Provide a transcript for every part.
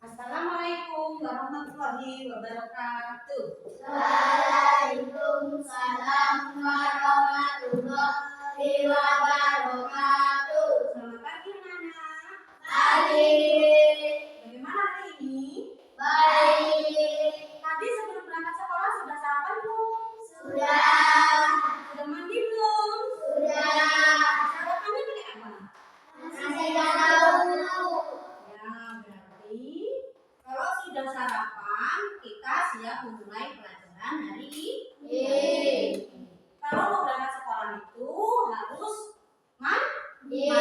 Assalamualaikum warahmatullahi wabarakatuh. Waalaikumsalam warahmatullahi wabarakatuh. Selamat pagi anak-anak. Pagi. Bagaimana hari ini? Baik. Tadi sebelum berangkat sekolah sudah sarapan belum? Sudah. Sudah mandi belum? Sudah. Sarapannya pakai apa? Nasi daun. Ya, berarti kalau sudah sarapan, kita siap memulai pelajaran hari ini. Kalau mau berangkat sekolah itu harus mandi,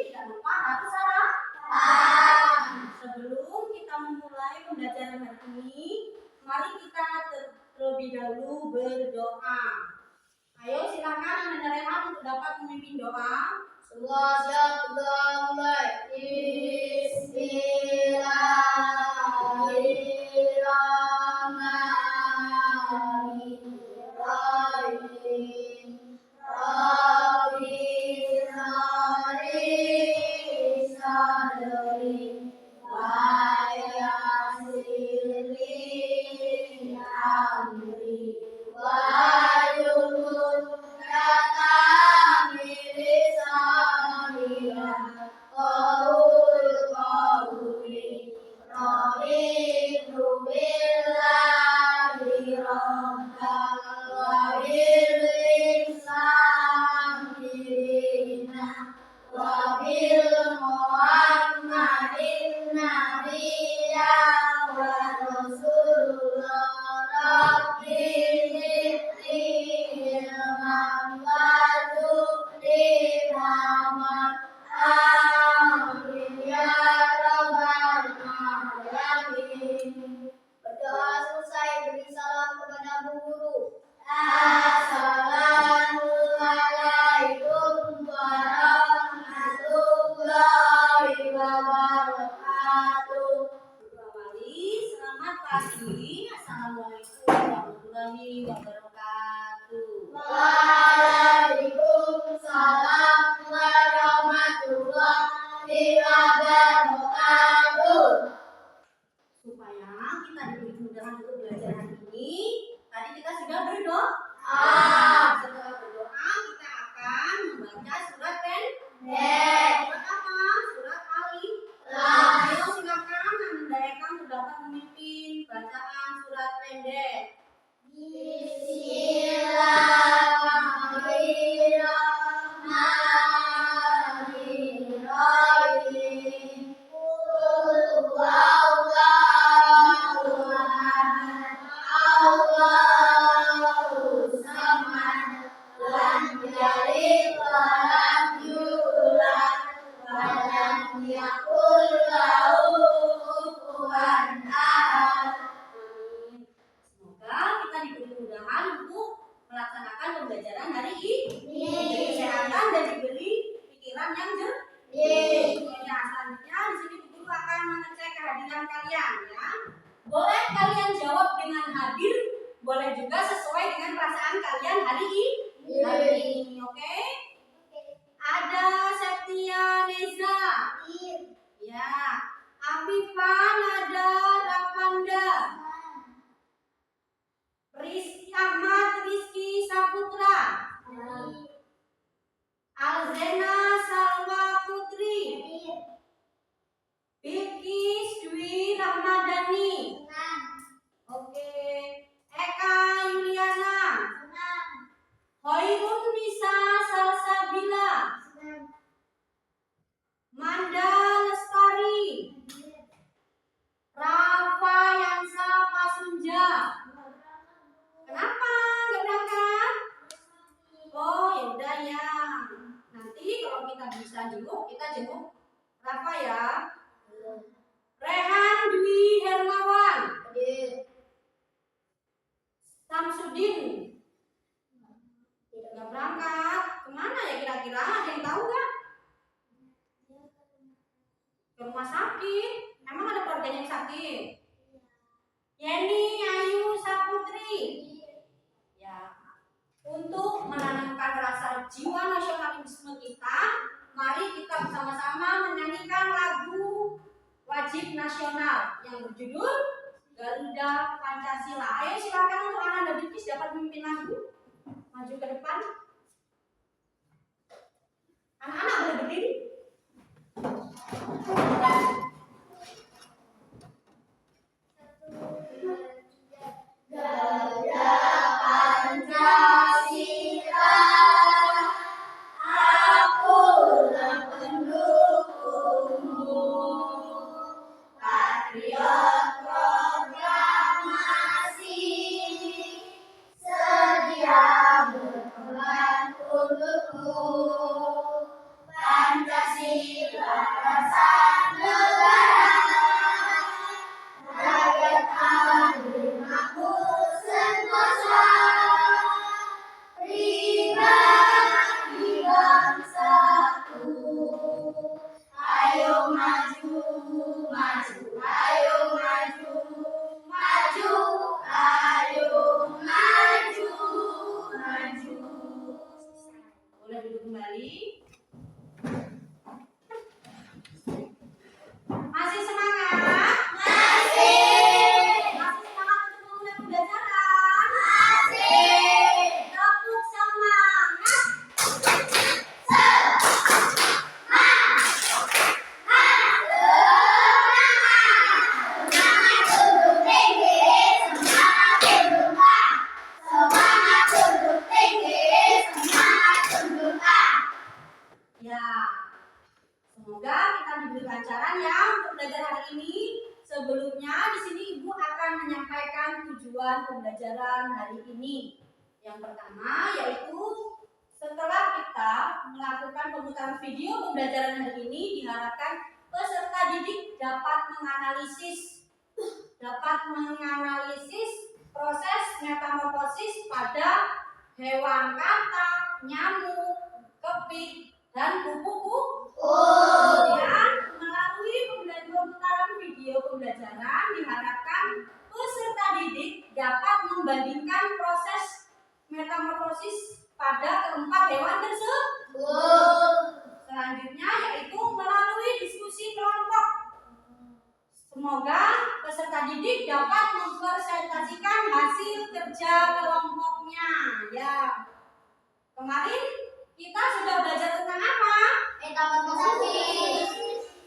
tidak lupa harus sarapan. Sebelum kita memulai pembelajaran hari ini, mari kita terlebih dahulu berdoa. Ayo silakan Anda Rehan untuk dapat memimpin doa. Semua siap, sudah mulai. Bismillahirrahmanirrahim. Rabbi shrah sadri wa yassir li amri wahlul 'uqdatam min lisani yafqahul qawli. Raditu billahi rabban wa bil islami dinan wa bil Muhammadin nabiyyan wa rasulullah. Rabbi zidni ilman warzuqni fahman. Amin ya rabbal alamin. Berdoa selesai, beri salam kepada Bu Guru. Assalamualaikum warahmatullahi wabarakatuh. Mari selamat pagi. Assalamualaikum warahmatullahi wabarakatuh. Waalaikumsalam warahmatullahi wabarakatuh. Supaya kita diberi kemudahan untuk belajar hari ini, tadi kita sudah berdoa. Setelah berdoa, kita akan membaca surat pendek. Surat apa? Surat Alif. Ayo silakan Anda Rekan untuk dapat memimpin bacaan surat pendek. Bismillahirrahmanirrahim. Qul huwallahu ahad, Allahus samad, lam yalid wa lam yulad wa lam yakul lahu kufuwan ahad. Amin. Semoga kita diberi kemudahan untuk melaksanakan pembelajaran hari ini. Diberi kesehatan dan diberi pikiran yang jernih. Ya, selanjutnya di sini Bu Guru akan mengecek kehadiran kalian ya. Boleh kalian jawab dengan hadir, boleh juga sesuai dengan perasaan kalian hari ini. Oke? Ada Septia Neza. Ya. Afifah Nada Rafanda. Ahmad Rizky Saputra. Alzena Salwa Putri. Bilkis Dwi Rahmadani. Oke. Eka Yuliana. Hoirun Nisa Salsabila. Manda Lestari. Rafa Yansa Pasunja. Kenapa nggak berangkat? Oh yaudah ya. Nanti kalau kita bisa jenguk, kita jenguk Rafa ya. Rehan Dwi Hermawan. Samsudin. Nggak berangkat. Kemana ya kira-kira? Ada yang tahu nggak? Ke rumah sakit. Emang ada keluarganya yang sakit? Yeni Ayu Saputri. Ya. Untuk menanamkan rasa jiwa nasionalisme kita, mari kita bersama-sama menyanyikan lagu Wajib wajib nasional yang berjudul Garuda Pancasila. Ayo silakan untuk Ananda Bilkis dapat memimpin lagu. Maju ke depan. Anak-anak boleh berdiri. Garuda Pancasila, akulah pendukungmu, patriot proklamasi, sedia berkorban untukmu. Pancasila rasa negara, rakyat adil makmur sentosa, pribadi bangsaku. Ayo maju, maju, ayo maju, maju, ayo maju, maju. Boleh duduk kembali. Masih semangat? Masih. Masih semangat untuk memulai pembelajaran? Masih. Tepuk semangat. Ya, semoga kita diberi pelajaran ya untuk belajar hari ini. Sebelumnya di sini Ibu akan menyampaikan tujuan pembelajaran hari ini. Yang pertama yaitu setelah kita melakukan pemutaran video pembelajaran hari ini, diharapkan peserta didik dapat menganalisis proses metamorfosis pada hewan katak, nyamuk, kepik, dan kupu-kupu. Kemudian melalui pemutaran video pembelajaran diharapkan peserta didik dapat membandingkan proses metamorfosis pada keempat hewan tersebut. Selanjutnya yaitu melalui diskusi kelompok. Semoga peserta didik dapat mempresentasikan hasil kerja kelompoknya. Ya, kemarin kita sudah belajar tentang apa? Metamorfosis.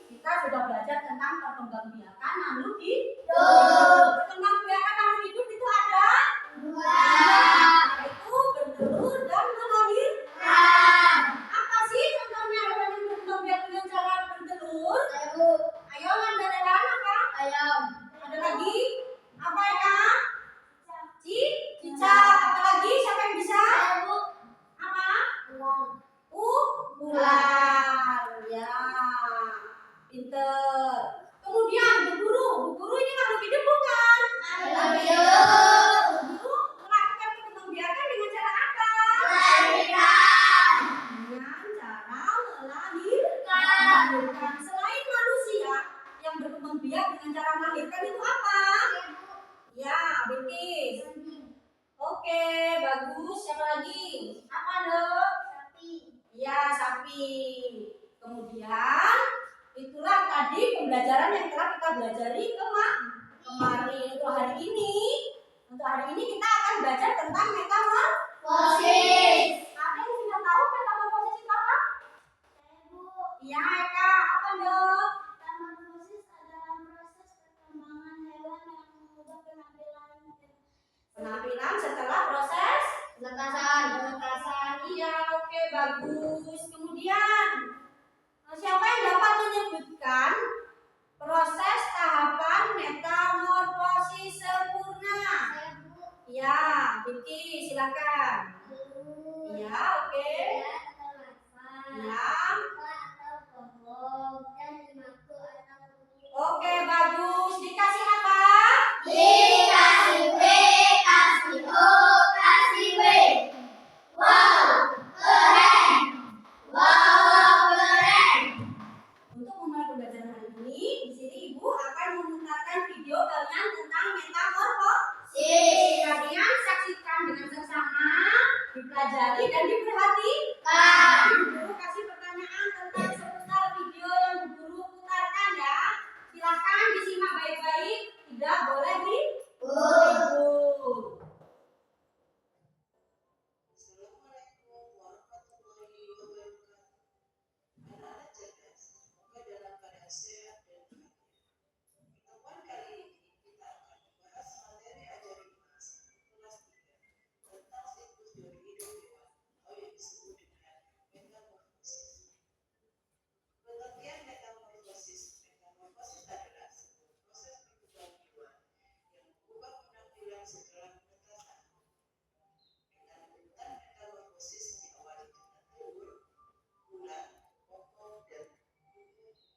Kita sudah belajar tentang perkembangbiakan makhluk hidup. Hidup. Perkembangbiakan makhluk hidup itu ada Dua. yaitu bertelur dan melahirkan. Apa sih contohnya hewan yang berkembang biak dengan cara bertelur? Ayo hewan apa? Ayam. Ada lagi? Apa ya? Cicak. Apa lagi? Siapa yang bisa? Apa? Ular. Ya, pinter. Kemudian berburu ini makhluk hidup bukan? Berburu melakukan perkembangbiakan dengan cara apa? Dengan cara melahirkan. Selain manusia yang berkembang biak dengan cara melahirkan itu apa? Ya, Bilkis. Oke, bagus. Siapa lagi? Apa dok? Ya, sapi. Kemudian itulah tadi pembelajaran yang telah kita pelajari kemarin. Untuk hari ini kita akan belajar tentang metamorfosis. Ada yang sudah tahu metamorfosis itu apa? Iya, Eka. Apa dok? Metamorfosis adalah proses perkembangan hewan yang mengubah Penampilan setelah proses penetasan. Iya, oke, bagus. Kemudian siapa yang dapat menyebutkan proses tahapan metamorfosis sempurna? Ya, Vicky, silakan. Iya, oke. Ya. Oke, bagus. Dikasih apa? Dikasih B, kasih O, kasih W. Wow, keren. Wow, keren. Untuk memulai pembelajaran hari ini, di sini Ibu akan memutarkan video kalian tentang metamorfosis. Kalian saksikan dengan seksama, dipelajari dan diperhatikan. Guru kasih pertanyaan tentang seputar video yang guru putarkan ya. Silakan baik-baik, tidak boleh dihibur. Assalamualaikum warahmatullahi wabarakatuh. Anak-anak cerdas, semoga dalam keadaan sehat dan bahagia. Pertemuan kali ini kita akan membahas materi ajaran kelas 3 tentang siklus dari hidup hewan atau yang disebut dengan metamorfosis. Pengertian metamorfosis adalah sebuah proses perkembangan hewan yang mengubah penampilan setelah penetasan. Dengan urutan metamorfosis diawali dengan telur, ular, kokok, dan jenis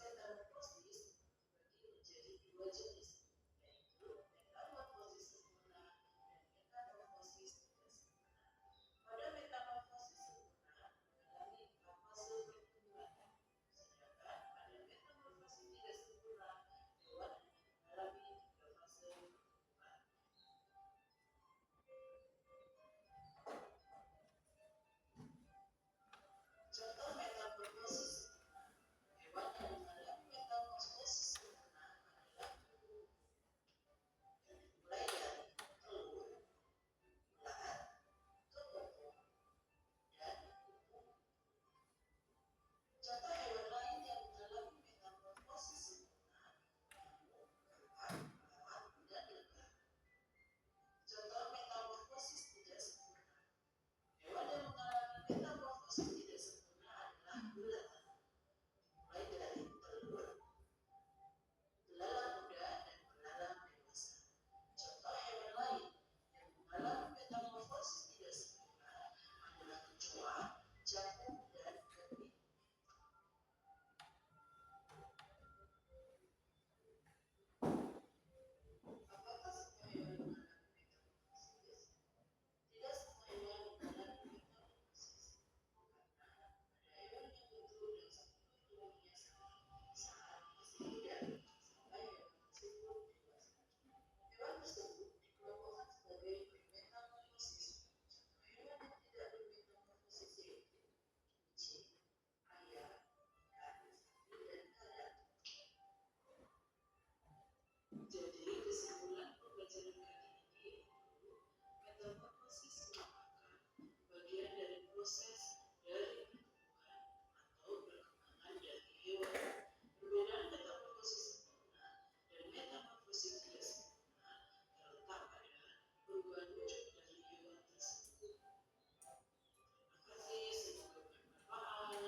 metamorfosis dibagi menjadi dua jenis, yaitu metamorfosis sempurna dan metamorfosis tidak sempurna. Pada metamorfosis sempurna mengalami 4 fase pertumbuhan, sedangkan pada metamorfosis tidak sempurna hewan mengalami 3 fase pertumbuhan. Contoh metamorfosis sempurna. Hewan yang mengalami metamorfosis sempurna adalah mulai dari telur, ular, koko, dan kuku. Contoh hewan lain yang mengalami metamorfosis sempurna nyamuk, katak, lalat, dan lebah. Contoh metamorfosis tidak sempurna. Hewan yang mengalami metamorfosis tidak sempurna adalah belala, mulai dari telur, belalang muda, dan belalang dewasa. Contoh hewan lain yang mengalami metamorfosis tidak sempurna adalah kecoa, jakuk, dan kepik. Apakah semua hewan mengalami metamorfosis? Tidak semua hewan mengalami metamorfosis, karena ada hewan yang betul dan sempurna tubuhnya saat masih muda sampai hewan tersebut dewasa. Hewan tersebut dikelompokkan sebagai bermetamorfosis. Contoh hewan yang tidak bermetamorfosis yaitu kucing, ayam, ikan, sapi, dan kadal. Jadi kesimpulan pembelajaran kali ini yaitu metamorfosis merupakan bagian dari proses dari pertumbuhan atau perkembangan dari hewan. Perbedaan metamorfosis sempurna dan metamorfosis tidak sempurna terletak pada perubahan wujud dari hewan tersebut. Terima kasih, semoga bermanfaat.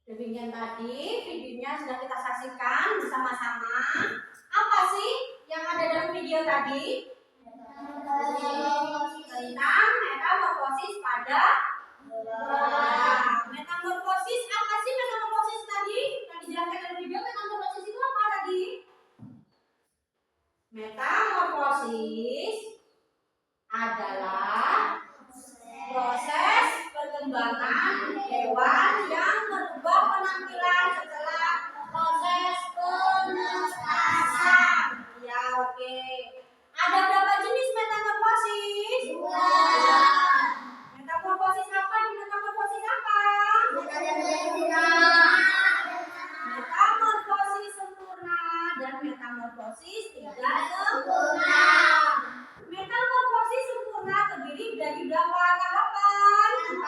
Demikian tadi videonya sudah kita saksikan bersama-sama. Apa sih yang ada dalam video tadi? Tentang metamorfosis pada metamorfosis. Apa sih metamorfosis tadi? Yang dijelaskan dalam video, metamorfosis itu apa tadi? Metamorfosis adalah proses perkembangan hewan yang merubah penampilan setelah proses penetasan. Ya, oke. Ada berapa jenis metamorfosis? Metamorfosis apa? Di metamorfosis apa? Metamorfosis sempurna dan metamorfosis tidak sempurna. Metamorfosis sempurna terdiri dari berapa tahapan? 4.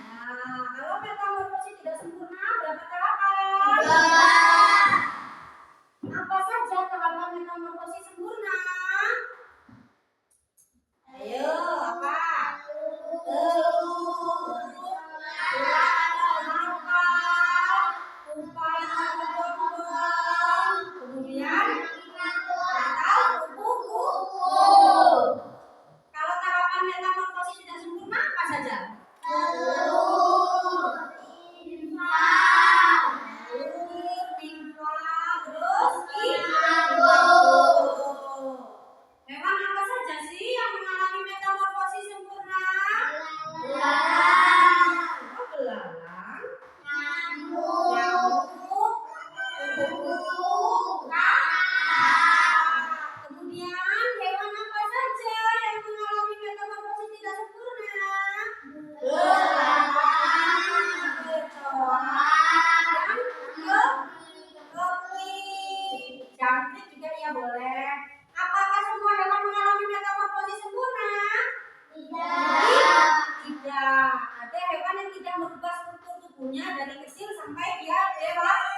Nah, kalau metamorfosis tidak sempurna berapa tahapan? 2. Apa saja tahapan metamorfosis sempurna? Ayo, apa? Telur, ular atau larva, pupa atau berkembang, kemudian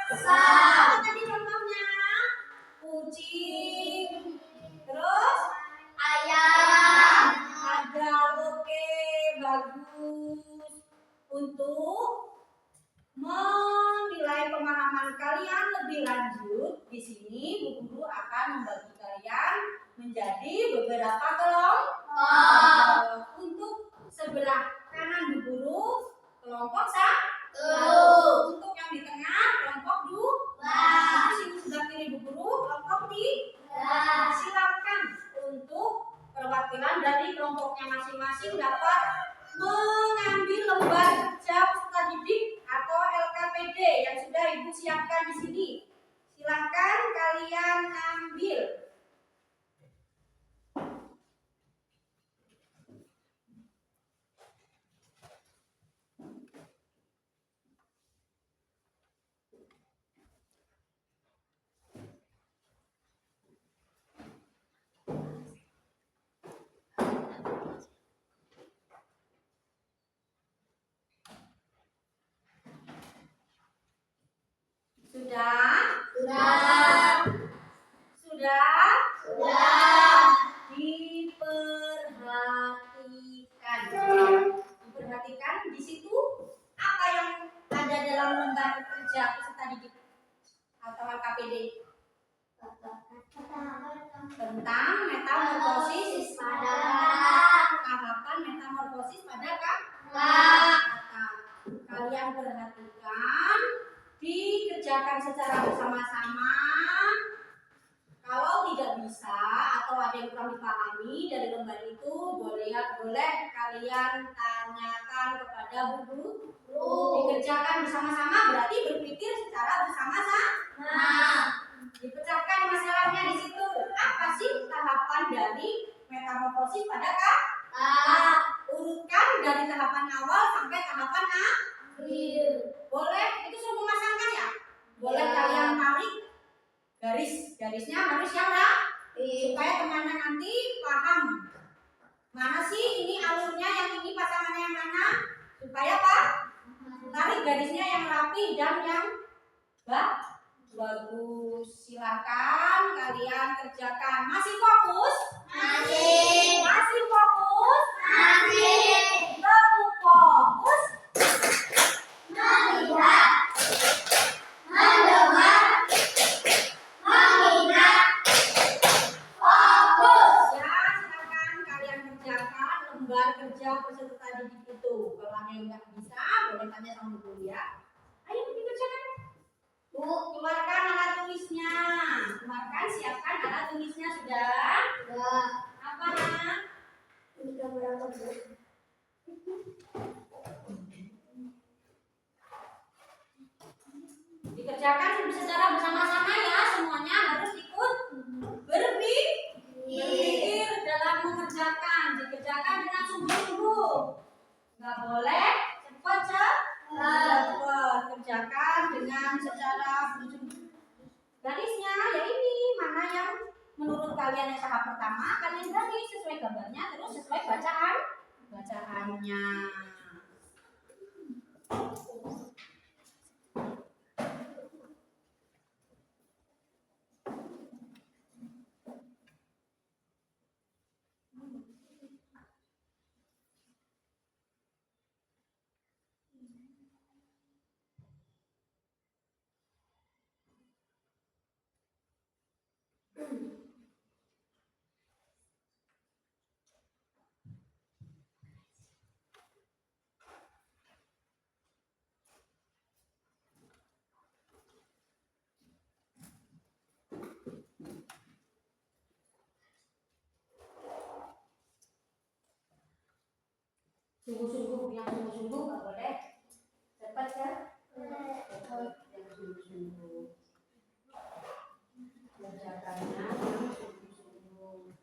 Apa tadi contohnya? Kucing. Terus? Ayam. Ada. Oke, bagus. Untuk menilai pemahaman kalian lebih lanjut, di sini Bu Guru akan membagi kalian menjadi beberapa kelompok. Untuk sebelah kanan Bu Guru kelompok 1. Untuk yang di tengah kelompok 2. Di sebelah kiri Bu Guru kelompok 3. Silakan untuk perwakilan dari kelompoknya masing-masing dapat mengambil lembar kerja peserta didik atau LKPD yang sudah Ibu siapkan di sini. Silakan kalian ambil. Sudah. Diperhatikan di situ apa yang ada dalam lembar kerja peserta didik atau LKPD tentang metamorfosis pada tahapan metamorfosis pada kata. Kalian perhatikan, dikerjakan secara bersama-sama. Kalau tidak bisa atau ada yang kurang dipahami dari lembar itu, boleh kalian tanyakan kepada Bu Guru. Dikerjakan bersama-sama berarti berpikir secara bersama-sama. Dipecahkan masalahnya di situ. Apa sih tahapan dari metamorfosis pada kata? Urutkan dari tahapan awal sampai tahapan akhir. Boleh? Itu suruh memasangkan ya? Boleh kalian tarik garisnya harus yang rapi supaya teman-teman nanti paham mana sih ini alurnya, yang ini pasangannya yang mana, supaya tarik garisnya yang rapi dan yang bagus. Silahkan kalian kerjakan. Masih fokus? Masih fokus? Lebih fokus? Melihat. Mendengar. Mengingat. Fokus. Ya, silakan kalian kerjakan lembar kerja peserta didik itu. Kalau ada yang nggak bisa, boleh tanya sama Bu ya. Ayo dikerjakan. Bu, keluarkan alat tulisnya. Siapkan alat tulisnya sudah. Apa nak? Sudah berapa, Bu? Dikerjakan secara bersama-sama ya, semuanya harus ikut berpikir dalam mengerjakan. Dikerjakan dengan sungguh-sungguh. Nggak boleh cepat. Kerjakan dengan secara bersungguh. Garisnya ya ini mana yang menurut kalian yang tahap pertama, kalian garis sesuai gambarnya, terus sesuai bacaannya. Sungguh-sungguh, yang sungguh-sungguh nggak boleh cepat ya. Cepat yang sungguh-sungguh. Kerjakannya yang sungguh-sungguh.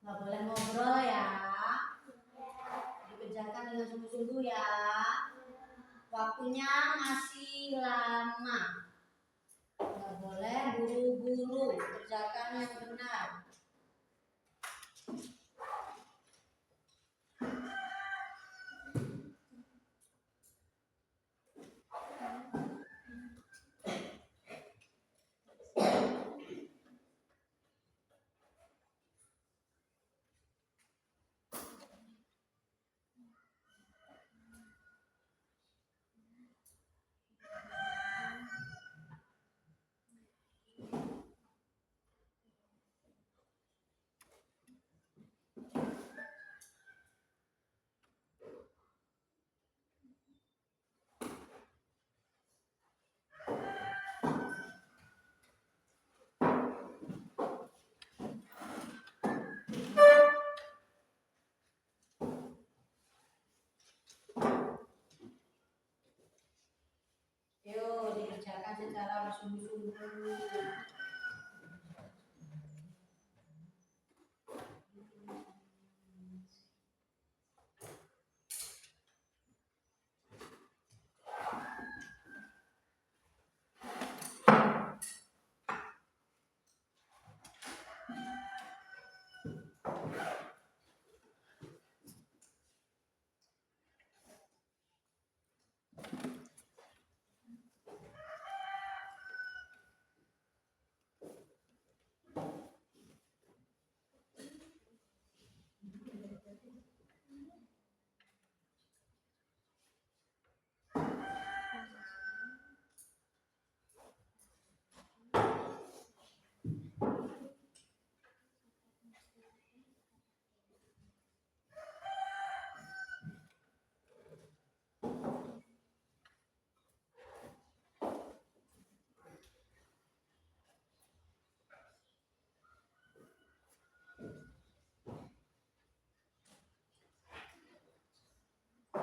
Nggak boleh ngobrol ya. waktunya masih lama. Nggak boleh buru-buru, kerjakan yang benar. Yuk dikerjakan secara bersungguh-sungguh.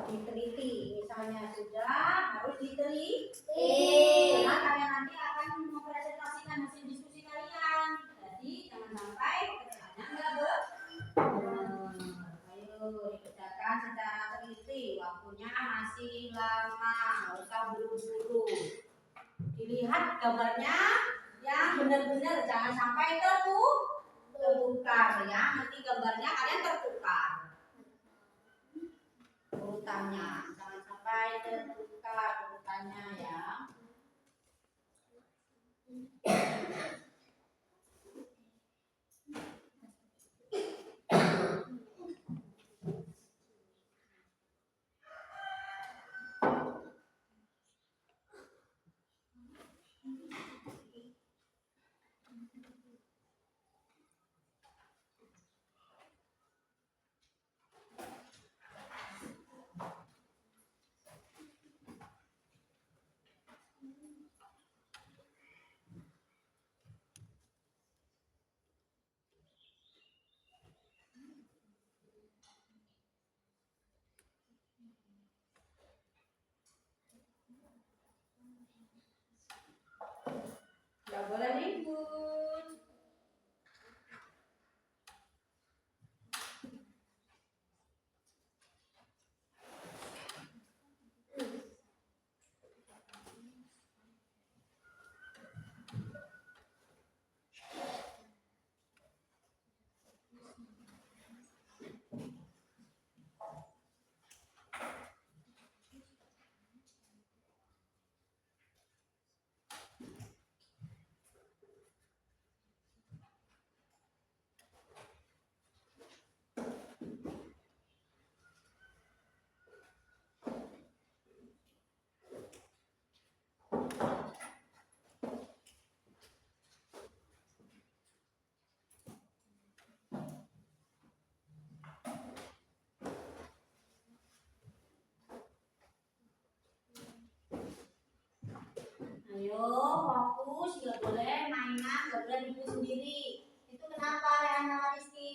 Diteliti, misalnya sudah harus diteliti. Karena kalian nanti akan mempresentasikan hasil diskusi kalian. Jadi jangan sampai pekerjaannya enggak benar. Ayo dikerjakan secara teliti. Waktunya masih lama, nggak usah buru-buru. Dilihat gambarnya yang benar-benar, jangan sampai tertukar ya. Nanti gambarnya kalian tertukar. Urutannya jangan sampai tertukar urutannya ya. Nggak boleh ribut. Ayo fokus, nggak boleh mainan, nggak boleh ribut sendiri. Itu kenapa Rehan sama Rizky?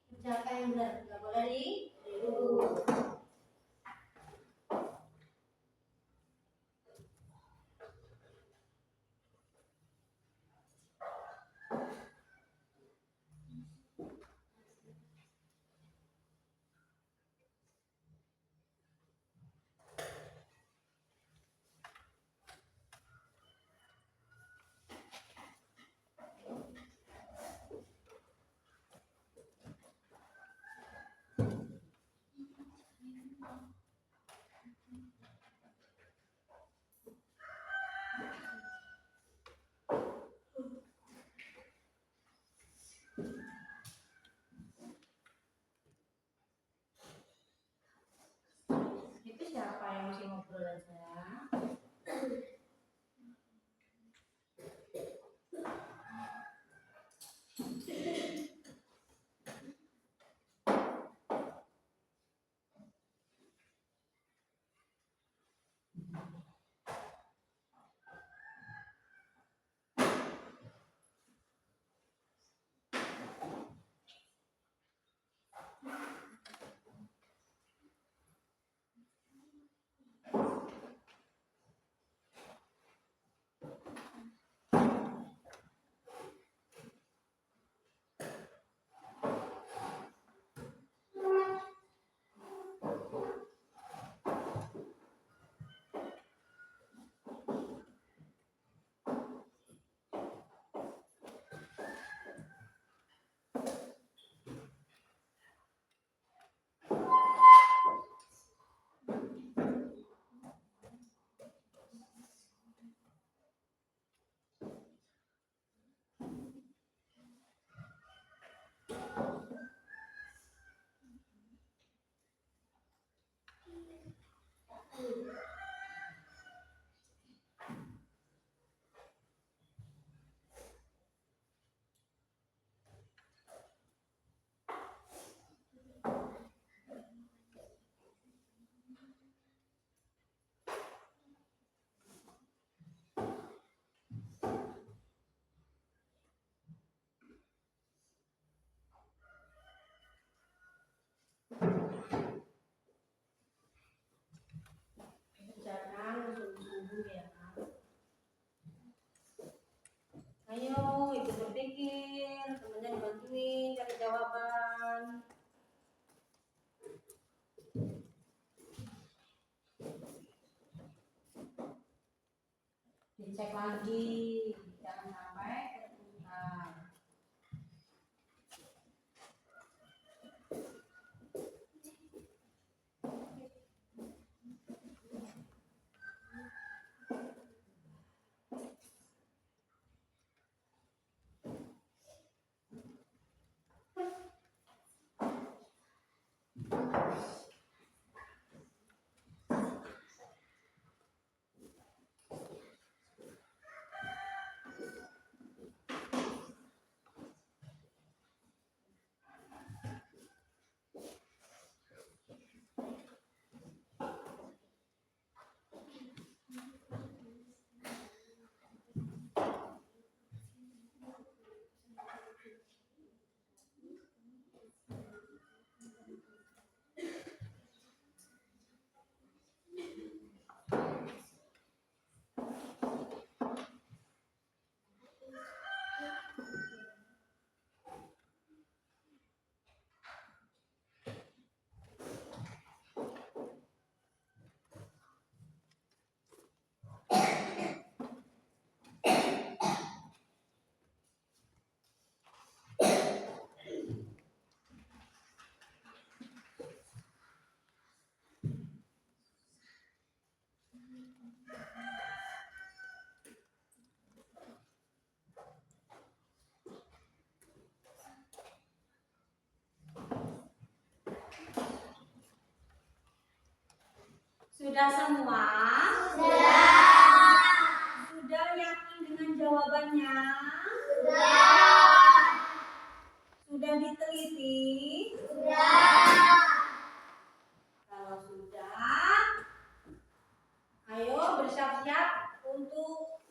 Kerjakan yang benar, nggak boleh ribut. Dicek lagi, jangan sampai terputar. Sudah semua? Sudah yakin dengan jawabannya? Sudah diteliti? Kalau sudah, ayo bersiap-siap untuk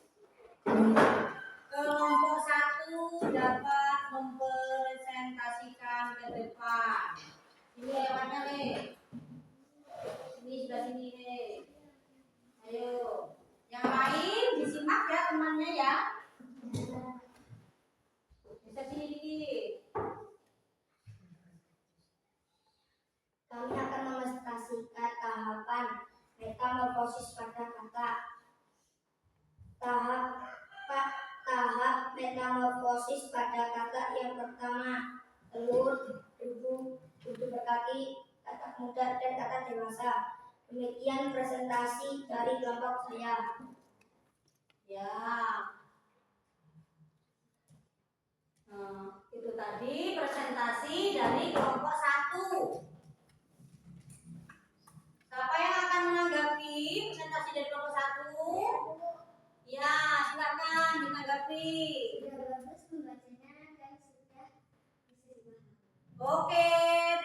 kelompok 1 dapat mempresentasikan ke depan. Ini lewatnya nih. Ini sebelah sini nih. Ayo, yang lain disimak ya temannya ya. Bisa sini dikit. Kami akan mepresentasikan tahapan metamorfosis pada kata. Tahap metamorfosis pada kata yang pertama, telur, debu, debu berkaki, kata muda dan kata dewasa. Demikian presentasi dari kelompok saya. Ya. Itu tadi presentasi dari kelompok 1. Siapa yang akan menanggapi presentasi dari kelompok 1? Ya, silakan ditanggapi. Sudah bagus membacanya dan sudah bisa dipahami. Oke,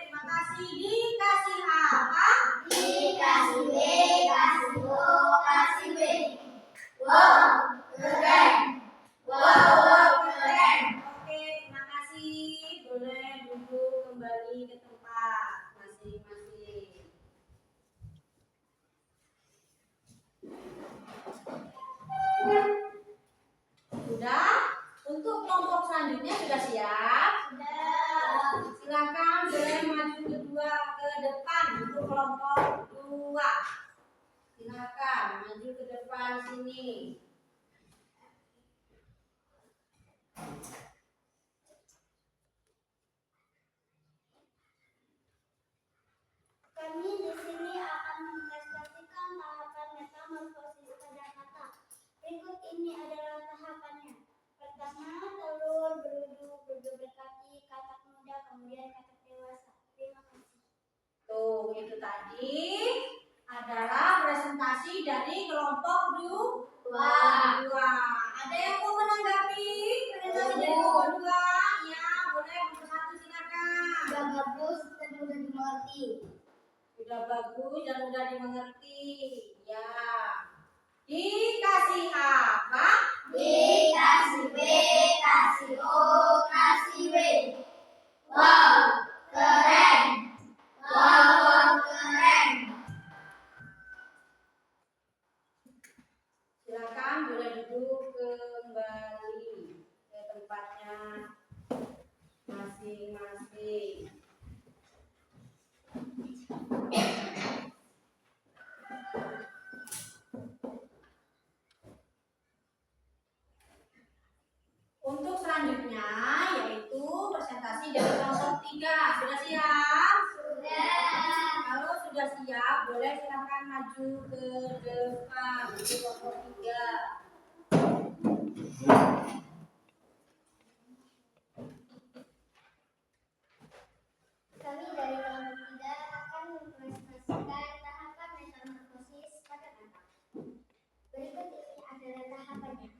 terima kasih. Dikasih apa? Dikasih B, kasih O, kasih B. Wow, keren. Wow, keren. Oke, terima kasih. Boleh duduk kembali ke tempat masing-masing. Sudah? Untuk kelompok selanjutnya sudah siap? Silakan boleh maju kedua ke depan untuk kelompok 2. Silakan maju ke depan sini. Kami di sini akan mempresentasikan tahapan metamorfosis pada kata. Berikut ini adalah tahapannya. Pertama, telur, berudu, berudu berkaki, katak muda, kemudian katak dewasa. Terima kasih. Tuh, itu tadi adalah presentasi dari kelompok 2. Ada yang mau menanggapi presentasi dari kelompok 2? Ya, boleh kelompok 1 silakan. Sudah bagus dan mudah dimengerti. Sudah bagus dan mudah dimengerti. Ya. Dikasih apa? Dikasih B, kasih O, kasih W. Wow, keren. Wow, keren. Silakan boleh duduk kembali ke tempatnya masing-masing. maju ke depan. Itu kelompok 3. Kami dari kelompok 3 akan mempresentasikan tahapan metamorfosis pada kata. Berikut ini adalah tahapannya.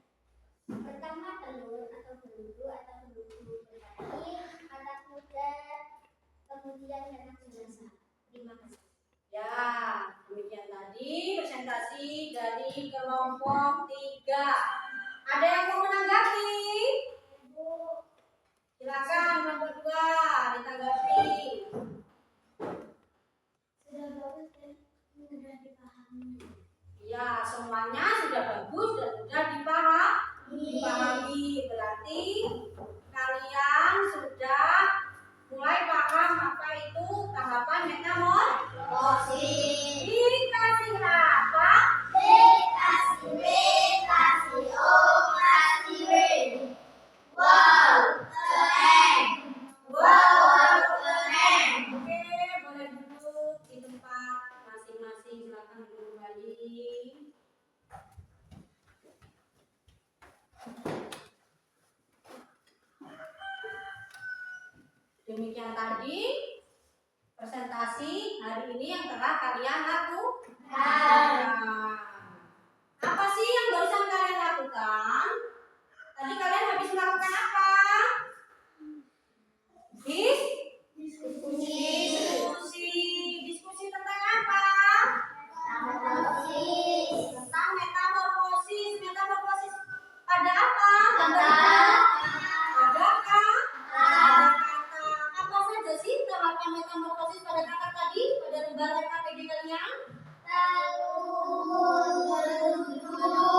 Pertama, telur atau berudu atau berudu berkaki, katak muda, kemudian katak dewasa. Terima kasih. Ya, demikian tadi presentasi dari kelompok 3. Ada yang mau menanggapi? Ibu, Silakan kelompok 2 ditanggapi. sudah bagus dan mudah dipahami. Ya, semuanya sudah bagus dan sudah dipahami. Berarti kalian sudah mulai paham apa itu tahapan metamorfosis. Dikasih apa? Kasih B, kasih O, kasih W. Wow, keren. Wow, keren. Oke, boleh duduk di tempat masing-masing. Silakan duduk kembali. Demikian tadi presentasi hari ini yang telah kalian lakukan. Apa sih yang barusan kalian lakukan? Tadi kalian habis melakukan apa? Diskusi tentang apa? Tentang metamorfosis. Metamorfosis pada apa? Pada kata. Apa saja sih tahapan metamorfosis pada kata tadi? Pada lembar KPD kalian? Telur, berudu,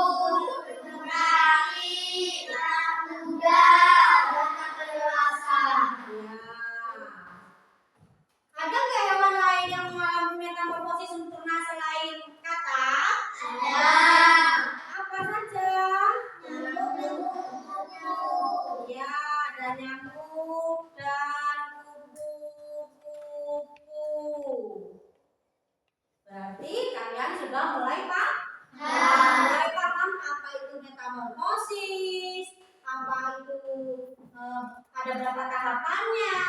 berkaki, katak muda, katak dewasa. Ya. Ada nggak hewan lain yang mengalami metamorfosis sempurna selain kata? Ada. Apa saja? Nyamuk. Ya, ada nyamuk dan kupu-kupu. Berarti kalian sudah mulai paham apa itu metamorfosis, apa itu ada berapa tahapannya,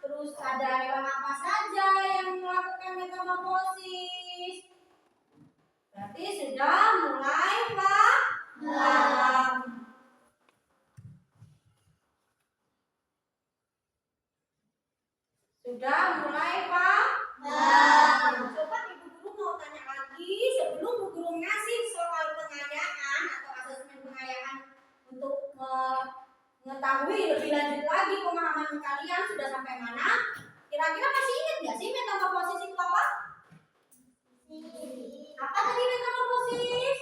terus ada hewan apa saja yang melakukan metamorfosis. Berarti sudah mulai paham. Sudah mulai paham. Coba ibu guru mau tanya lagi sebelum bu guru ngasih soal pengayaan atau asesmen pengayaan untuk mengetahui lebih lanjut lagi pemahaman kalian sudah sampai mana. Kira-kira masih ingat nggak sih metamorfosis itu apa? Apa tadi metamorfosis?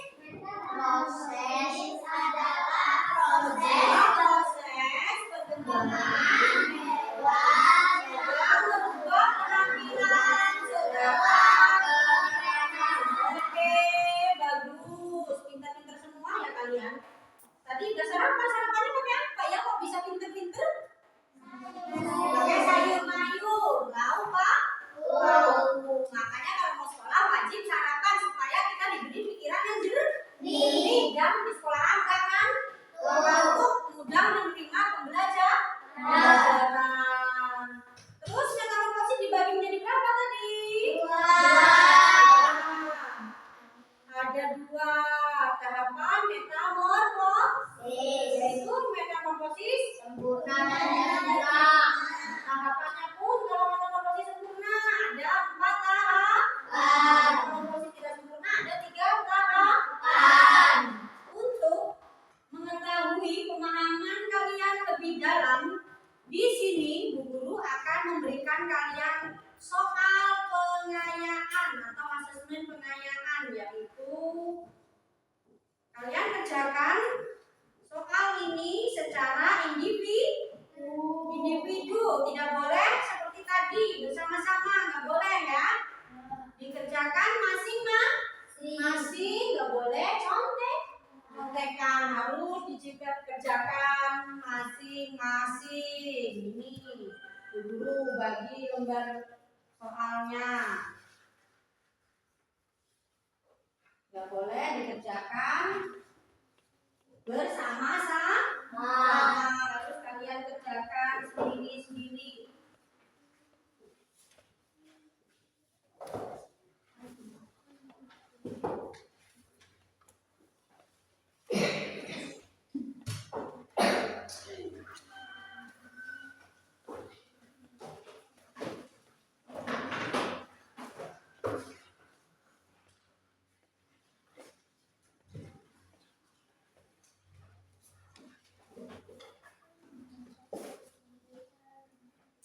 Proses adalah Proses perkembangan hewan yang berubah penampilan Oke, bagus. Pintar-pintar semua ya kalian. Tadi udah sarapannya pakai apa ya? Kok bisa pintar-pintar? Pakai sayur mayur. Tahu Pak? Tahu. Makanya kalau mau sekolah wajib sarapan supaya kita diberi pikiran yang jernih dan di sekolahan kan untuk mudah menerima pembelajaran. Terus metamorfosis dibagi menjadi berapa tadi? Ada 2 tahapan metamorfosis, yaitu metamorfosis sempurna dan nyata. tahapannya pun kalau metamorfosis sempurna ada 4 tahap. Metamorfosis tidak sempurna ada 3 tahapan. Untuk mengetahui pemahaman kalian lebih dalam, di sini Bu Guru akan memberikan kalian soal pengayaan atau asesmen pengayaan, yaitu kalian kerjakan soal ini secara individu, tidak boleh seperti tadi bersama-sama, nggak boleh ya. Dikerjakan masing-masing, nggak boleh contekan, harus dikerjakan masing-masing. Ini dulu bagi lembar soalnya. Nggak boleh dikerjakan bersama-sama. Harus kalian kerjakan sendiri-sendiri.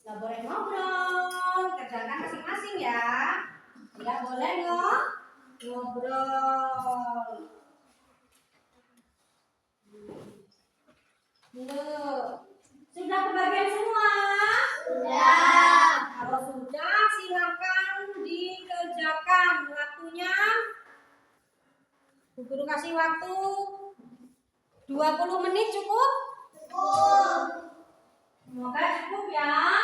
Nggak boleh ngobrol, kerjakan masing-masing ya. Nggak boleh ngobrol. Sudah kebagian semua? Sudah. Kalau sudah, silakan dikerjakan. Waktunya, Bu Guru kasih waktu 20 menit cukup? Cukup. Semoga cukup ya.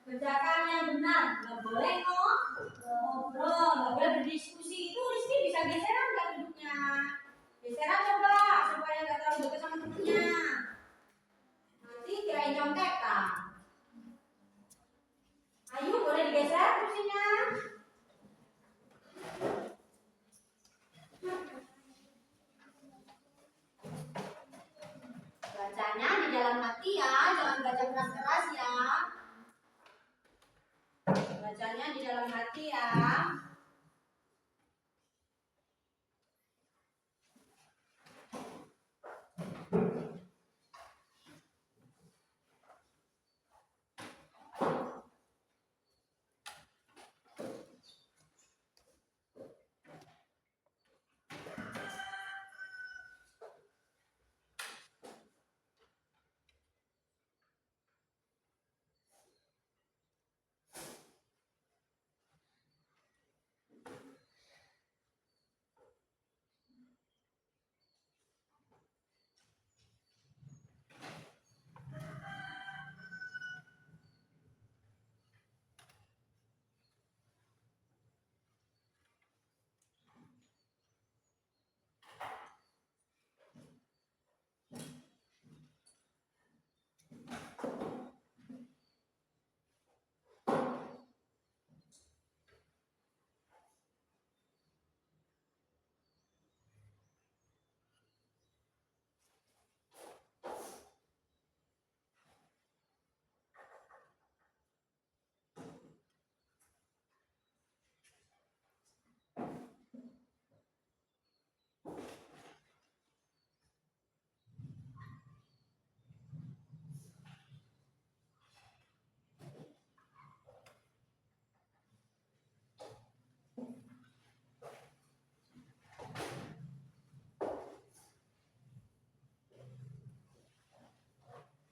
Kerjakan yang benar. Nggak boleh ngobrol, nggak boleh berdiskusi. Itu Rizky bisa geseran nggak duduknya? Geseran coba supaya nggak terlalu dekat sama temennya. Nanti kirain contekan. Ayo boleh digeser kursinya. Bacanya di dalam hati ya, jangan baca keras-keras ya. Bacanya di dalam hati ya.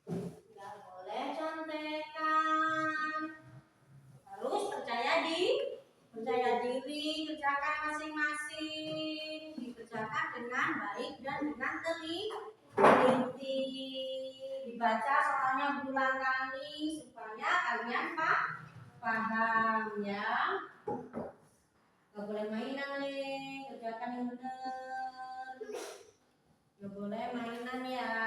Nggak boleh contekan. Harus percaya diri, kerjakan masing-masing, dikerjakan dengan baik dan dengan teliti. Dibaca soalnya berulang kali supaya kalian paham ya. Nggak boleh mainan nih, kerjakan yang benar. Nggak boleh mainan ya.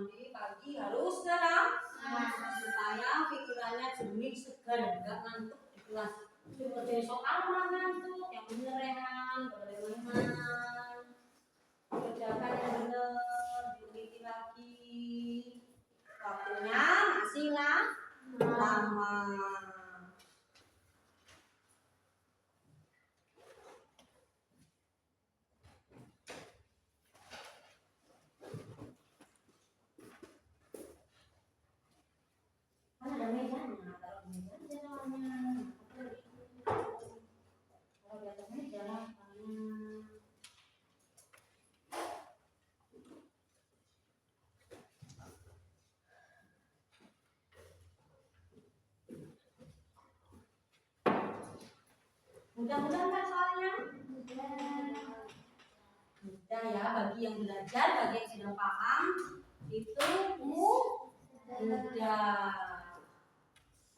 mandi pagi harus dalam supaya pikirannya jernih segar, nggak ngantuk di kelas. Seperti soal orang ngantuk, yang bener Rehan, bagaimana kerjakan yang bener, diulangi lagi. Waktunya masih lama. Kan ada mejanya, taruh di meja aja soalnya. Kalau di atas meja lah, soalnya. Mudah-mudahan kan soalnya mudah ya bagi yang belajar, bagi yang sudah paham itu mudah.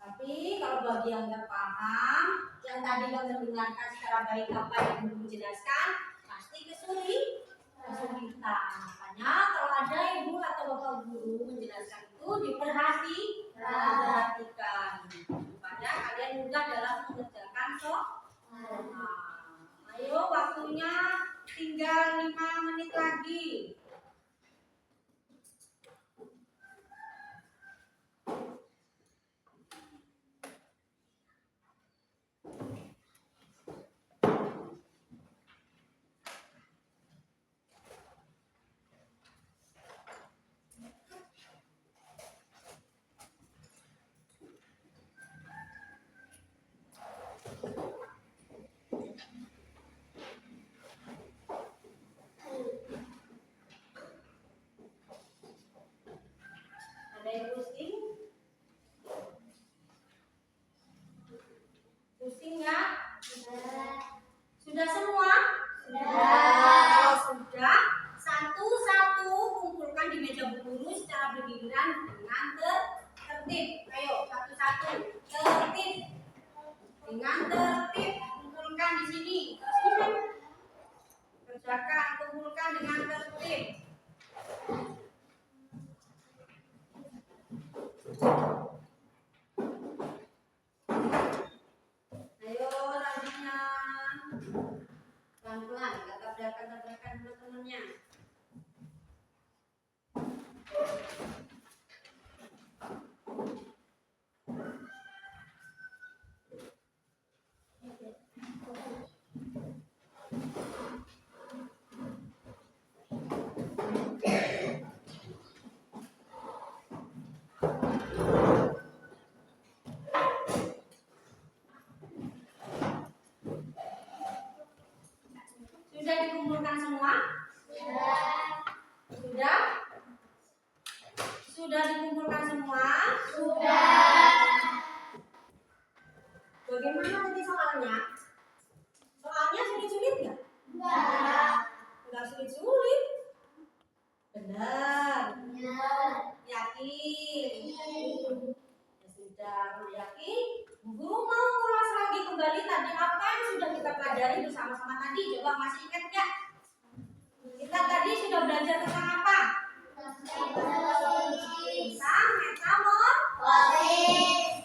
Tapi kalau bagi yang nggak paham, yang tadi nggak mendengarkan secara baik apa yang guru jelaskan, pasti kesulitan. Makanya kalau ada ibu atau bapak guru menjelaskan itu diperhatikan supaya kalian mudah dalam mengerjakan soal. Ayo waktunya tinggal 5 menit lagi. Ada yang pusing? Pusing ya? Sudah semua? Kalau sudah, satu-satu kumpulkan di meja bu guru secara bergiliran dengan tertib. Ayo, satu-satu tertib. Dengan tertib kumpulkan di sini. Kerjakan, kumpulkan dengan tertib. Ayo selanjutnya. Pelan-pelan, gak tabrakan-tabrakan dulu temennya. Sudah dikumpulkan semua? Sudah? Sudah dikumpulkan semua? Bagaimana nanti soalnya? Soalnya sulit-sulit nggak? Nggak sulit-sulit. Benar. Yakin? Ya sudah, kalau yakin, Bu Guru mau ulas lagi kembali tadi apa yang sudah kita pelajari bersama-sama tadi. Coba masih ingat nggak? Kita tadi sudah belajar tentang apa? Tentang metamorfosis.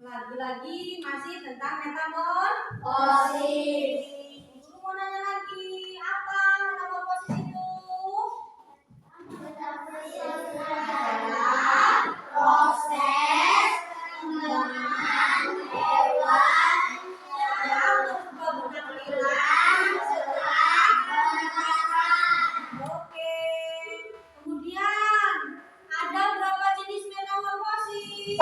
Lagi-lagi masih tentang metamorfosis. Guru mau nanya lagi, apa metamorfosis itu? Adalah proses pengembangan hewan yang berubah penampilan setelah penetas. Oke. Kemudian ada berapa jenis metamorfosis?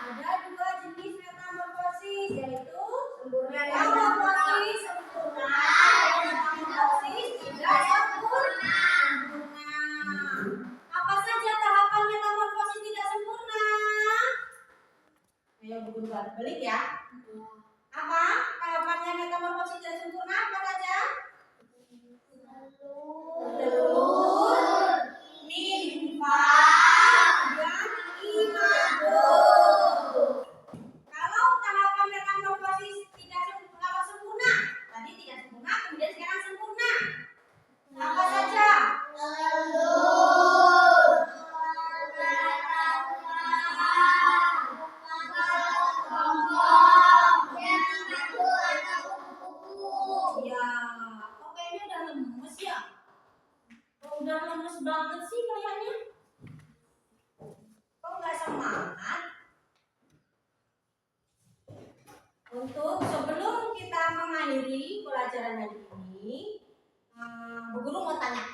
Ada 2 jenis metamorfosis, yaitu metamorfosis sempurna dan metamorfosis tidak sempurna. Apa saja tahapan metamorfosis tidak sempurna? Ayo Bu Guru balik ya. Apa tahapannya metamorfosis tidak sempurna? Apa saja? Telur, nimfa, dan imago. Kalau tahapan metamorfosis tidak sempurna, tadi tidak sempurna, kemudian sekarang sempurna. Apa saja? Udah lemes banget sih kayaknya. Kok nggak semangat? Untuk sebelum kita mengakhiri pelajaran hari ini, Bu Guru mau tanya,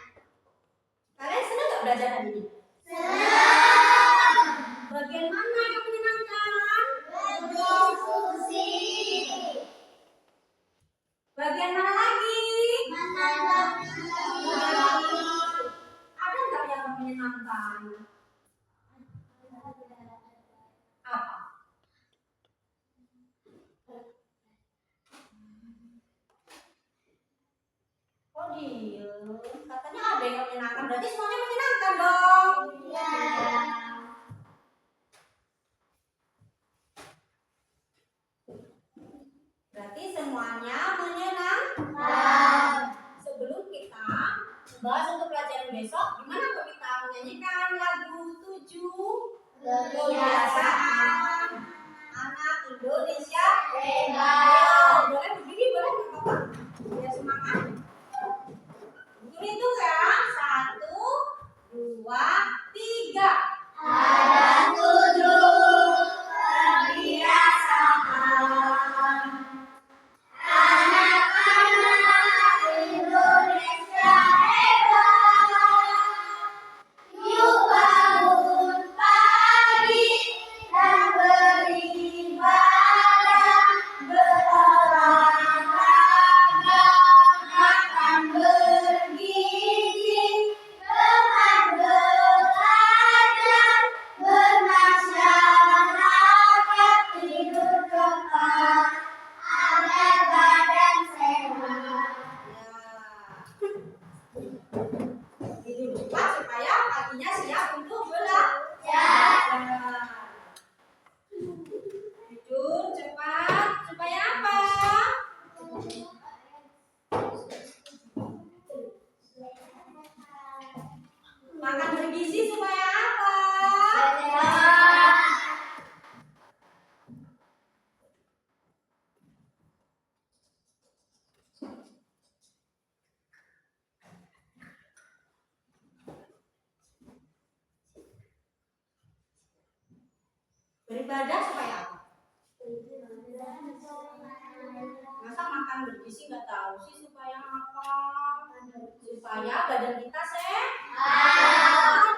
kalian senang nggak belajar hari ini? Bagian mana yang menyenangkan? Berdiskusi. Bagian mana lagi? Menanggapi. Ada nggak yang menyenangkan? Apa? Oh diem. Katanya ada yang menyenangkan. Berarti semuanya menyenangkan dong. Ya. Berarti semuanya menyenangkan. Sebelum kita bahas untuk pelajaran besok, gimana kalau kita menyanyikan lagu 7 kebiasaan anak Indonesia Hebat. boleh berdiri, boleh nggak apa-apa? Biar semangat. Itu ya, 1, 2, 3. Ada 7 kebiasaan anak-anak Indonesia hebat. Yuk bangun pagi dan beribadah, berolahraga, makan bergizi, teman belajar, bermasyarakat, tidur cepat, agar badan sehat. Tidur cepat supaya paginya siap untuk belajar. Tidur cepat supaya apa? Makan bergizi supaya apa? Beribadah supaya apa? Masa makan bergizi nggak tahu sih supaya apa? Supaya badan kita sehat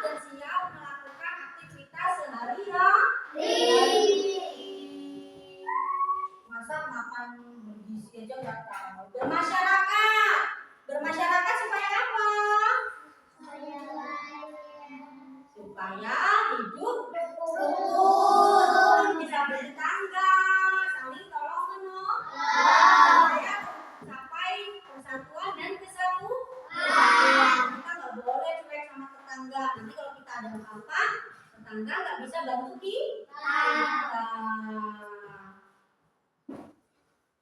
dan siap melakukan aktivitas sehari-hari. Masa makan bergizi aja nggak tahu? Bermasyarakat. Bermasyarakat supaya apa? Supaya hidup rukun, bisa bertetangga, saling tolong menolong, supaya capai persatuan dan kesatuan. Kita nggak boleh cuek sama tetangga. Nanti kalau kita ada apa-apa, tetangga nggak bisa bantu kita.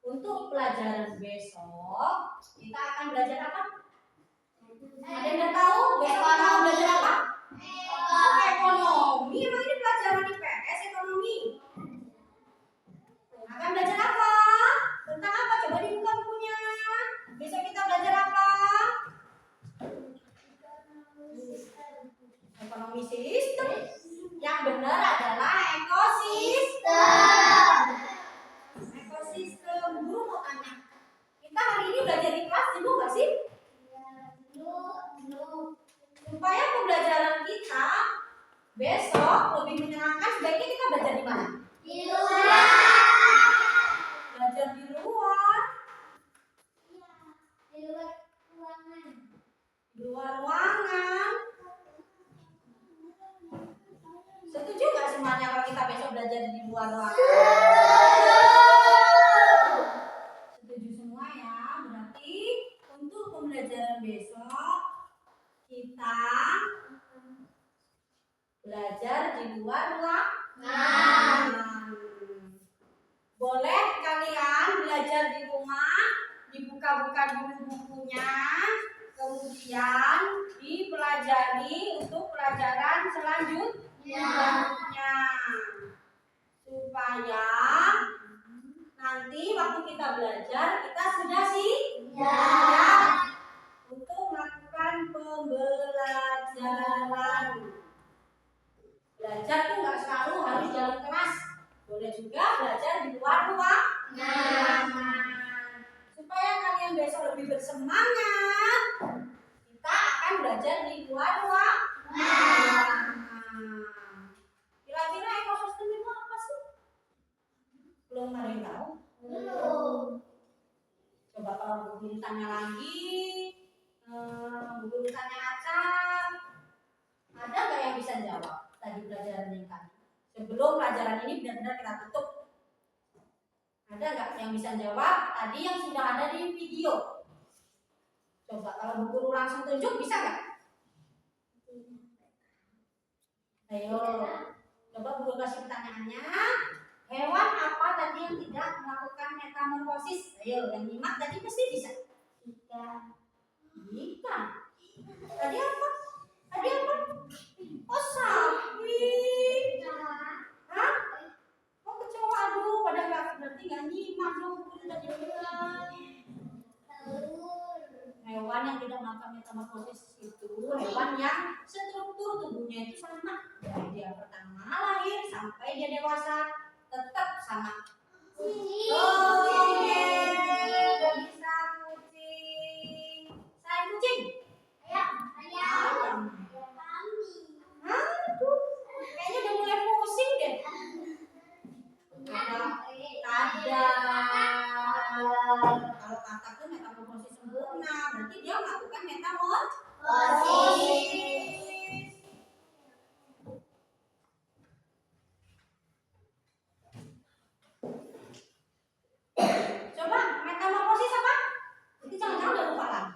Untuk pelajaran besok, kita akan belajar apa? Ada yang udah tahu? Besok kita mau belajar apa? Ekonomi. Emang ini pelajaran IPS ekonomi? Akan belajar apa? Tentang apa? Coba dibuka bukunya. Besok kita belajar apa? Ekonomi sistem. Yang benar adalah ekosistem. Ekosistem. Guru mau tanya, kita hari ini belajar di kelas jenuh nggak sih? Supaya pembelajaran kita besok lebih menyenangkan, sebaiknya kita belajar di mana? Di luar. Belajar di luar. Di luar ruangan. Di luar ruangan. Setuju nggak semuanya kalau kita besok belajar di luar ruangan? Setuju semua ya. Berarti untuk pembelajaran besok kita belajar di luar ruangan. Boleh kalian belajar di rumah, dibuka-buka dulu bukunya, kemudian dipelajari untuk pelajaran selanjutnya, supaya nanti waktu kita belajar kita sudah siap untuk melakukan pembelajaran. lebih bersemangat, kita akan belajar di luar ruangan. Kira-kira ekosistem itu apa sih? Belum ada yang tahu? Belum. Coba kalau Bu Guru tanya lagi, Bu Guru tanya Acak, ada nggak yang bisa jawab tadi pelajaran ini kan? Sebelum pelajaran ini benar-benar kita tutup, ada nggak yang bisa jawab tadi yang sudah ada di video? Coba kalau Bu Guru langsung tunjuk bisa nggak? Ayo, coba Bu Guru kasih pertanyaannya. Hewan apa tadi yang tidak melakukan metamorfosis? Ayo, yang nyimak tadi pasti bisa. Ikan. Ikan. Tadi apa? Tadi apa? Oh, sapi. Hah? Oh, kecoa. Aduh, pada nggak berarti nggak nyimak dong. Udah dibilang. Hewan yang tidak melakukan metamorfosis itu hewan yang struktur tubuhnya itu sama dari dia pertama lahir sampai dia dewasa tetap sama. Oke, bisa kucing. Selain kucing? Ayam. Aduh, kayaknya udah mulai pusing deh. Ada kalau katak itu metamorfosis sempurna, berarti dia melakukan metamorfosis. Coba metamorfosis apa? Jadi jangan-jangan udah lupa lagi.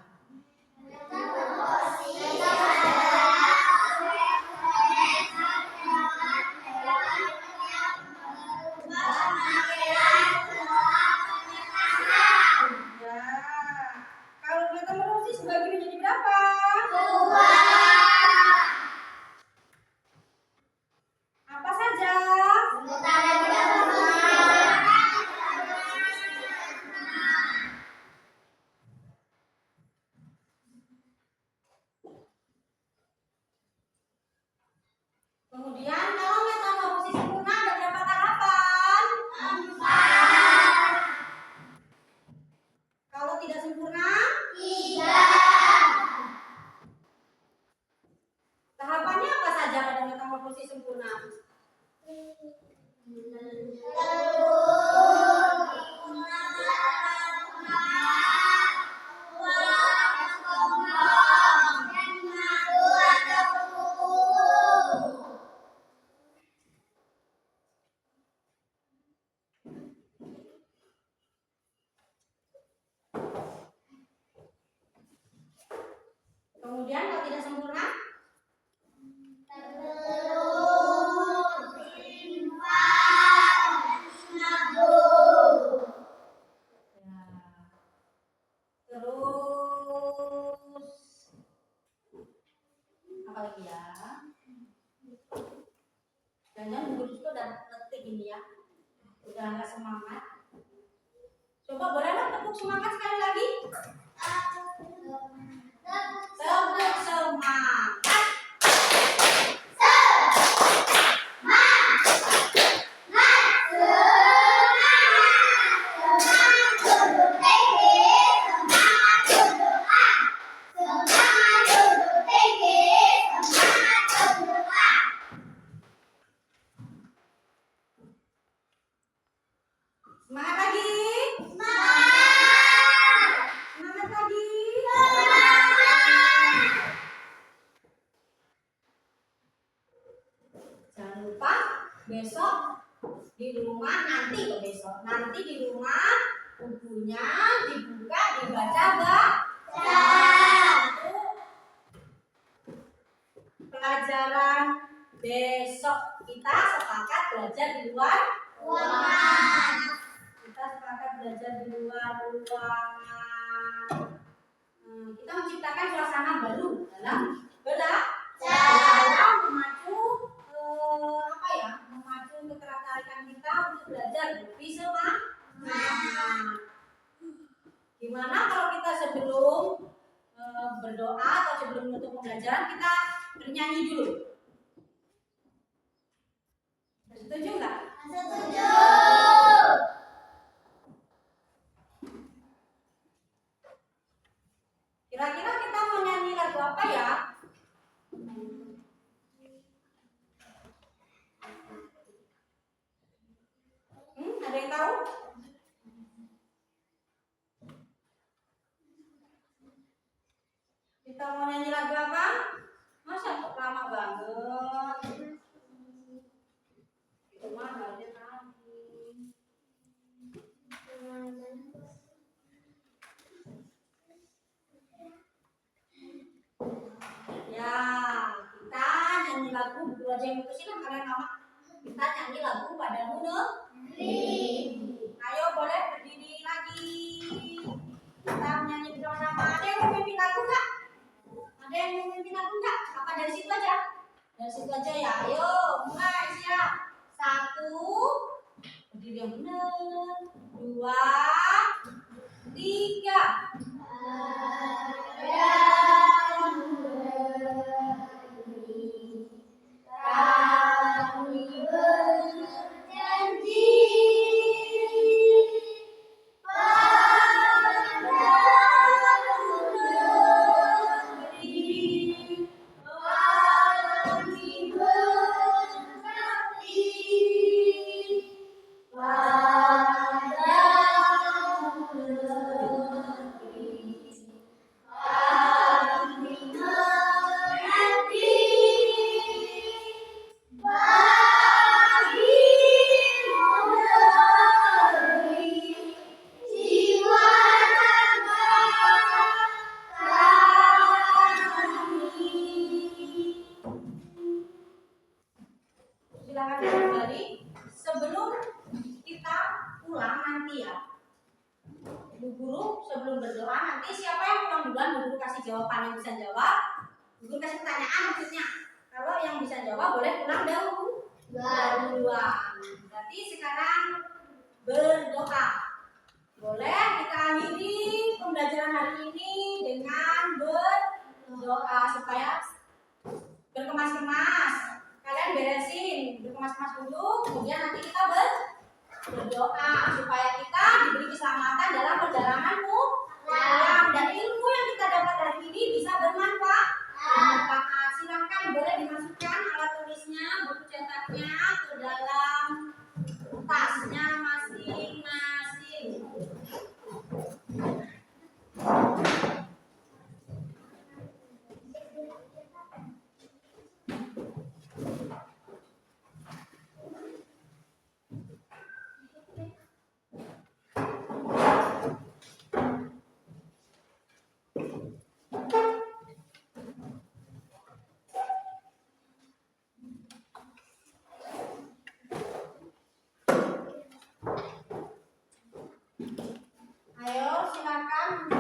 Kalau metamorfosis bagi menjadi berapa? Apa saja? Kemudian kalau metamorfosis sempurna ada berapa tahapan? 4. Kalau tidak sempurna? 3. Tahapannya apa saja pada metamorfosis sempurna? Kemudian kalau tidak sempurna? Terus apa lagi ya? Jangan Bu Guru juga udah letik ini ya, udah nggak semangat. Coba boleh dong tepuk semangat sekali lagi. Tepuk semangat. Semangat lagi. Semangat lagi. Jangan lupa besok di rumah nanti di rumah bukunya dibuka dibaca pelajaran besok kita sepakat belajar di luar ruangan. Kita menciptakan suasana baru dalam memacu ketertarikan kita untuk belajar lebih semangat. Gimana kalau kita sebelum berdoa atau sebelum menutup pembelajaran kita bernyanyi dulu? Setuju nggak? Kira-kira kita mau nyanyi lagu apa ya? Ada yang tahu? Kita mau nyanyi lagu apa? Masa kok lama banget? Itu mah harusnya tadi. Ya, kita nyanyi lagu dulu aja yang mutusin lah kalian lama. Kita nyanyi lagu Padamu Negeri. Ayo boleh berdiri lagi. Kita menyanyi bersama-sama. Ada yang mau mimpin lagu nggak? Ada yang mau mimpin lagu nggak? Apa dari situ aja? Dari situ aja ya. Ayo, mulai siap. 1, berdiri yang benar. 2, 3. Kami berjanji padamu negeri, kami berbakti padamu negeri, kami mengabdi bagimu negeri, jiwa raga kami. Silakan kembali. Sebelum kita pulang nanti ya, Bu Guru sebelum berdoa nanti siapa yang pulang duluan Bu Guru kasih jawaban yang bisa jawab. Bu Guru kasih pertanyaan maksudnya. Kalau yang bisa jawab boleh pulang duluan. Berarti sekarang berdoa. Boleh kita akhiri pembelajaran hari ini dengan berdoa supaya berkemas-kemas. Kalian beresin berkemas-kemas dulu, kemudian nanti kita berdoa supaya kita diberi keselamatan dalam perjalananmu pulang dan ilmu yang kita dapat hari ini bisa bermanfaat. Silakan boleh dimasukkan alat tulisnya, buku cetaknya ke dalam tasnya masing-masing. Ayo silakan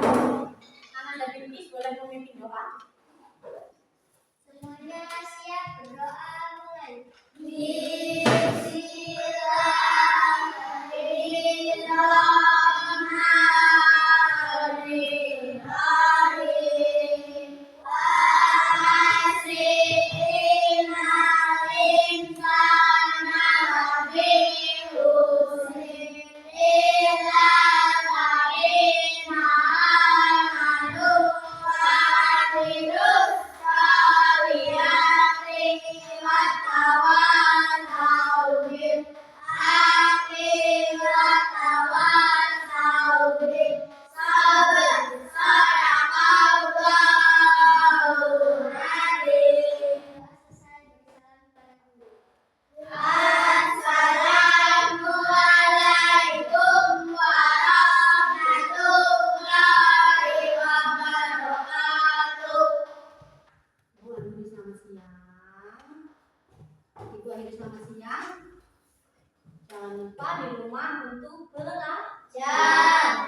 Anak dan Bibi boleh memimpin doa. Semuanya siap berdoa mulai. Bismillahirrahmanirrahim. Wasrina insana bihusni illa ladina amanu wa amilus solihati wa tawassaw bil haqqi wa tawassaw bis sabr. Sadaqallahul adzim. Assalamualaikum warahmatullahi wabarakatuh. Bu Andri selamat siang. Ibu Andri selamat siang. Jangan lupa di rumah untuk belajar.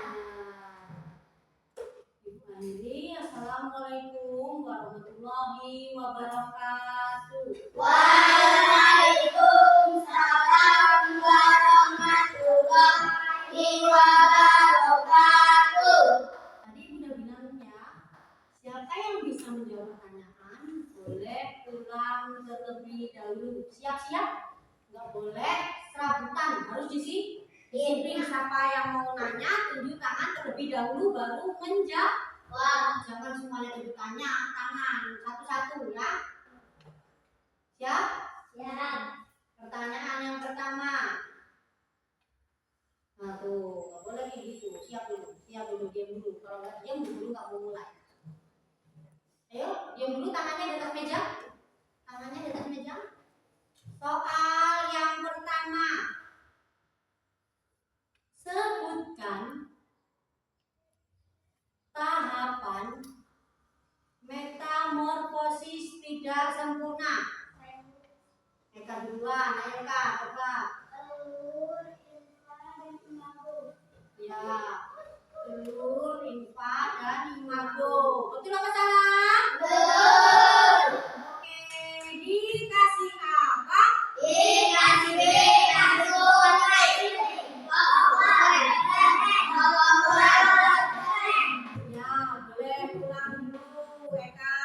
Ibu Andri, assalamualaikum warahmatullahi wabarakatuh. Waalaikumsalam warahmatullahi wabarakatuh. Tadi Ibu udah bilang ya, siapa yang bisa menjawab pertanyaan boleh pulang terlebih dahulu. Siap-siap? Nggak boleh serabutan, harus disiplin. Siapa yang mau nanya tunjuk tangan terlebih dahulu baru menjawab. Jangan tanya tangan satu-satu ya. Siap? Siap. Pertanyaan yang pertama. Nah tuh, nggak boleh kayak gitu. Siap dulu, diam dulu. Kalau nggak diam dulu nggak mau mulai. Ayo, diam dulu, tangannya di atas meja. Tangannya di atas meja. Soal yang pertama. Sebutkan tahapan metamorfosis tidak sempurna. Eka duluan, ayo Kak, coba. Telur, infa, dan imago. Ya, telur, nimfa, dan imago. Betul apa salah? Betul. Oke, dikasih apa? Dikasih B, kasih kulit. Ya, boleh pulang dulu, Eka.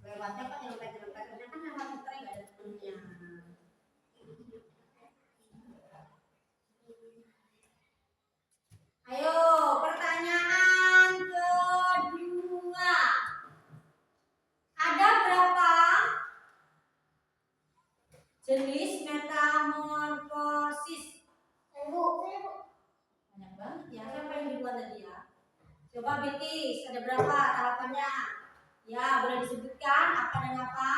Lewatnya kok nyelempet-nyelempet, ternyata kan lewat muter nggak ada temennya. Ayo, pertanyaan kedua. Ada berapa jenis metamorfosis? Banyak banget ya. Siapa yang duluan tadi ya? Coba Betis, ada berapa tahapannya? Ya, boleh disebutkan apa dan apa?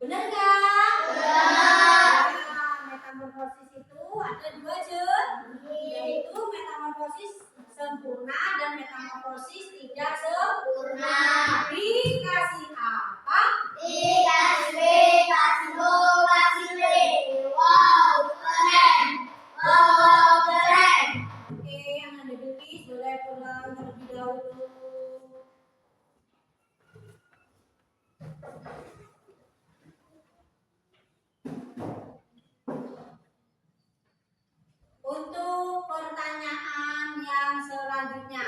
Benar nggak? Benar. Ya, metamorfosis itu ada dua jenis, yaitu metamorfosis sempurna dan metamorfosis tidak sempurna. Dikasih apa? Dikasih B, kasih O, kasih B. Wow, keren. Wow, keren. Oke, yang ada Betis boleh pulang terlebih dahulu. Untuk pertanyaan yang selanjutnya,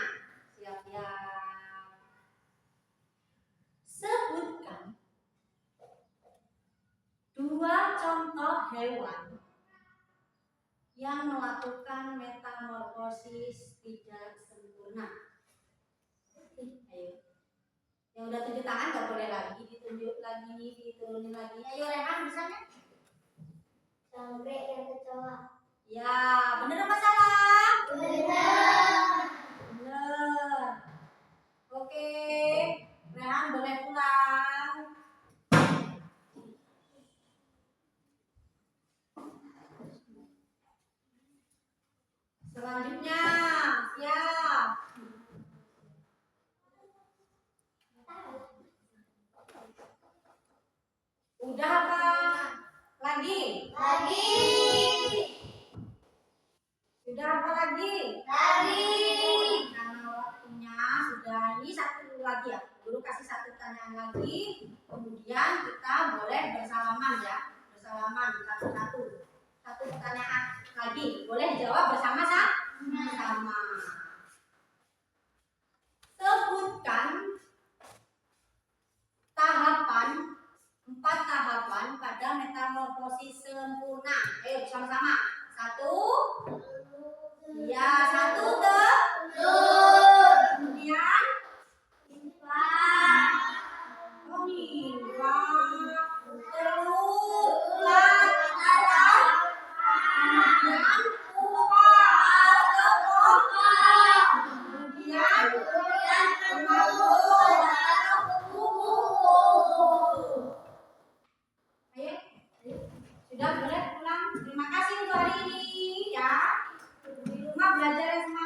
siap-siap. Sebutkan dua contoh hewan yang melakukan metamorfosis tidak sempurna. Ayo. Yang udah tunjuk tangan nggak boleh lagi ditunjuk lagi, diturunin lagi. Ayo Rehan, bisa nggak? Sampai yang kecoa. Ya, bener apa salah? Benar. Bener. Oke, Rehan boleh pulang. Selanjutnya, siap. Udah apa? Lagi? Lagi. Sudah apa lagi? Lagi. Karena waktunya sudah, ini satu lagi ya. Guru kasih satu pertanyaan lagi. Kemudian kita boleh bersalaman ya. Bersalaman satu-satu. Satu pertanyaan lagi. Boleh dijawab bersama-sama. Sebutkan tahapan, 4 tahapan pada metamorfosis sempurna. Ayo bersama-sama. Satu. Ya, satu Telur. kemudian Infa. nimfa, telur, ulat, ayam, kemudian pupa, kemudian imago, kuku. Ayo, sudah boleh pulang. Terima kasih untuk hari ini ya. Di rumah belajar yang semangat.